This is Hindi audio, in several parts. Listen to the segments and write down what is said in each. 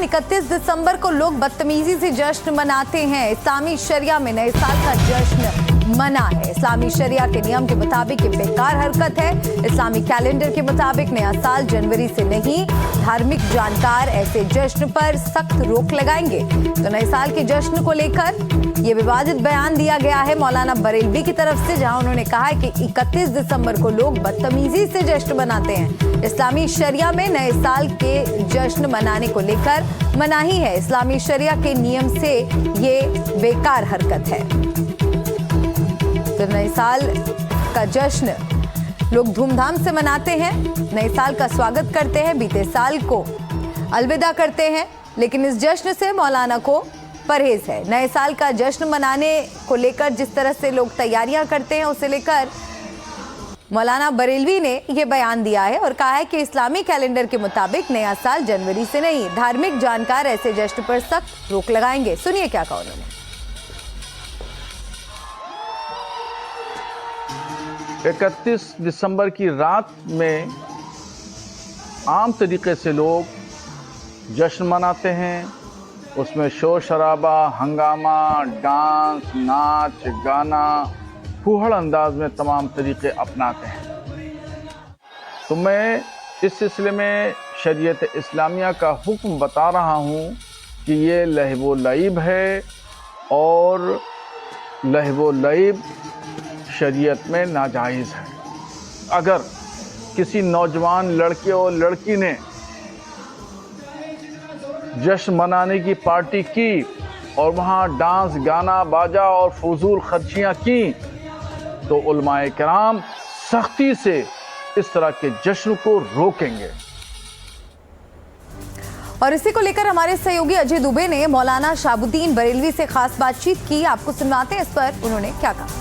31 दिसंबर को लोग बदतमीजी से जश्न मनाते हैं। इस्लामी शरिया में नए साल का जश्न मना है। इस्लामी शरिया के नियम के मुताबिक ये बेकार हरकत है। इस्लामी कैलेंडर के मुताबिक नया साल जनवरी से नहीं। धार्मिक जानकार ऐसे जश्न पर सख्त रोक लगाएंगे। तो नए साल के जश्न को लेकर ये विवादित बयान दिया गया है मौलाना बरेलवी की तरफ से, जहां उन्होंने कहा है कि 31 दिसंबर को लोग बदतमीजी से जश्न मनाते हैं। इस्लामी शरिया में नए साल के जश्न मनाने को लेकर मनाही है। इस्लामी शरिया के नियम से ये बेकार हरकत है। तो नए साल का जश्न लोग धूमधाम से मनाते हैं, नए साल का स्वागत करते हैं, बीते साल को अलविदा करते हैं। लेकिन इस जश्न से मौलाना को परहेज है। नए साल का जश्न मनाने को लेकर जिस तरह से लोग तैयारियां करते हैं, उसे लेकर मौलाना बरेलवी ने यह बयान दिया है और कहा है कि इस्लामी कैलेंडर के मुताबिक नया साल जनवरी से नहीं। धार्मिक जानकार ऐसे जश्न पर सख्त रोक लगाएंगे। सुनिए क्या कहा उन्होंने। 31 दिसंबर की रात में आम तरीके से लोग जश्न मनाते हैं। उसमें शोर शराबा, हंगामा, डांस, नाच, गाना, फूहड़ अंदाज में तमाम तरीके अपनाते हैं। तो मैं इस सिलसिले में शरीयत इस्लामिया का हुक्म बता रहा हूँ कि ये लहवो लईब है और लहवो लईब शरीयत में नाजायज़ है। अगर किसी नौजवान लड़के और लड़की ने जश्न मनाने की पार्टी की और वहाँ डांस, गाना, बाजा और फजूल खर्चियाँ की, तो उलमाए किराम सख्ती से इस तरह के जश्न को रोकेंगे। और इसी को लेकर हमारे सहयोगी अजय दुबे ने मौलाना शहाबुद्दीन बरेलवी से खास बातचीत की। आपको सुनवाते हैं इस पर उन्होंने क्या कहा।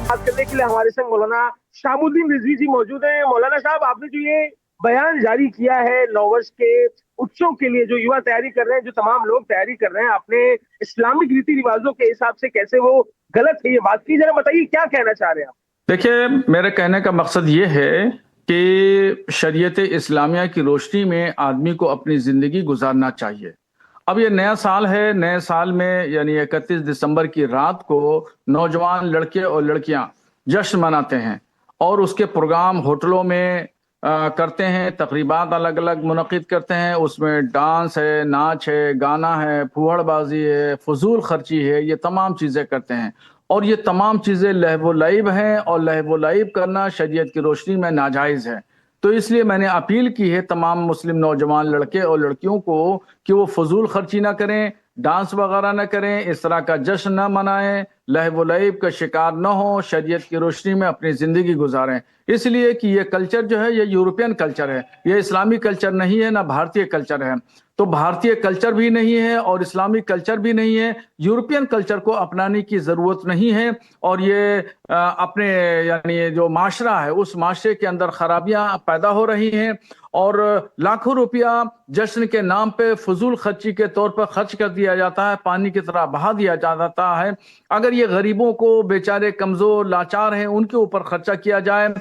बात करने के लिए हमारे संग मौलाना शहाबुद्दीन रिजवी जी मौजूद हैं। मौलाना साहब, आपने जो ये बयान जारी किया है नववर्ष के उत्सव के लिए, जो युवा तैयारी कर रहे हैं, जो तमाम लोग तैयारी कर रहे हैं, आपने इस्लामिक रीति रिवाजों के हिसाब से कैसे वो गलत है ये बात की, जरा बताइए क्या कहना चाह रहे हैं आप। देखिए, मेरे कहने का मकसद ये है कि शरीयत इस्लामिया की रोशनी में आदमी को अपनी जिंदगी गुजारना चाहिए। अब ये नया साल है, नए साल में यानी 31 दिसंबर की रात को नौजवान लड़के और लड़कियां जश्न मनाते हैं और उसके प्रोग्राम होटलों में करते हैं, तकरीबात अलग अलग मुनक़िद करते हैं। उसमें डांस है, नाच है, गाना है, फूहड़बाजी है, फजूल खर्ची है, ये तमाम चीज़ें करते हैं और ये तमाम चीज़ें लहवो लईब हैं और लहवो लईब करना शरीयत की रोशनी में नाजायज़ है। तो इसलिए मैंने अपील की है तमाम मुस्लिम नौजवान लड़के और लड़कियों को कि वो फजूल खर्ची ना करें, डांस वगैरह ना करें, इस तरह का जश्न ना मनाएं, लहव लईब का शिकार न हो, शरीयत की रोशनी में अपनी ज़िंदगी गुजारें। इसलिए कि ये कल्चर जो है ये यूरोपियन कल्चर है, ये इस्लामी कल्चर नहीं है, ना भारतीय कल्चर है। तो भारतीय कल्चर भी नहीं है और इस्लामिक कल्चर भी नहीं है। यूरोपियन कल्चर को अपनाने की ज़रूरत नहीं है और ये अपने यानी जो माशरा है उस माशरे के अंदर खराबियां पैदा हो रही हैं और लाखों रुपया जश्न के नाम पे फजूल खर्ची के तौर पर खर्च कर दिया जाता है, पानी की तरह बहा दिया जाता है। अगर ये गरीबों को, बेचारे कमजोर लाचार हैं, उनके ऊपर खर्चा किया जाए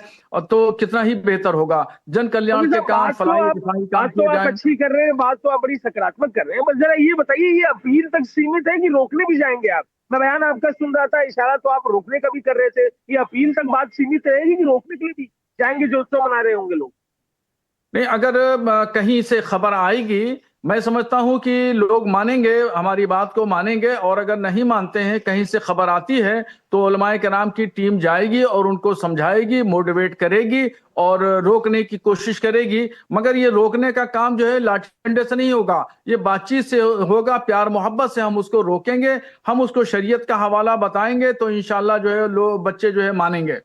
तो कितना ही बेहतर होगा। जन कल्याण के काम, फलाही काम किए जाए। अच्छी कर रहे हैं, बात तो आप बड़ी सकारात्मक कर रहे हैं, बस जरा ये बताइए ये अपील तक सीमित है कि रोकने भी जाएंगे आप? मैं बयान आपका सुन रहा था, इशारा तो आप रोकने का भी कर रहे थे, ये अपील तक बात सीमित रहेगी कि रोकने के लिए भी जाएंगे जो उत्सव मना रहे होंगे लोग? नहीं, अगर कहीं से खबर आएगी, मैं समझता हूं कि लोग मानेंगे, हमारी बात को मानेंगे। और अगर नहीं मानते हैं, कहीं से खबर आती है तो उलमाए किराम की टीम जाएगी और उनको समझाएगी, मोटिवेट करेगी और रोकने की कोशिश करेगी। मगर ये रोकने का काम जो है लाठी डंडे से नहीं होगा, ये बातचीत से होगा, प्यार मोहब्बत से हम उसको रोकेंगे, हम उसको शरीयत का हवाला बताएंगे तो इंशाल्लाह जो है लोग, बच्चे जो है मानेंगे।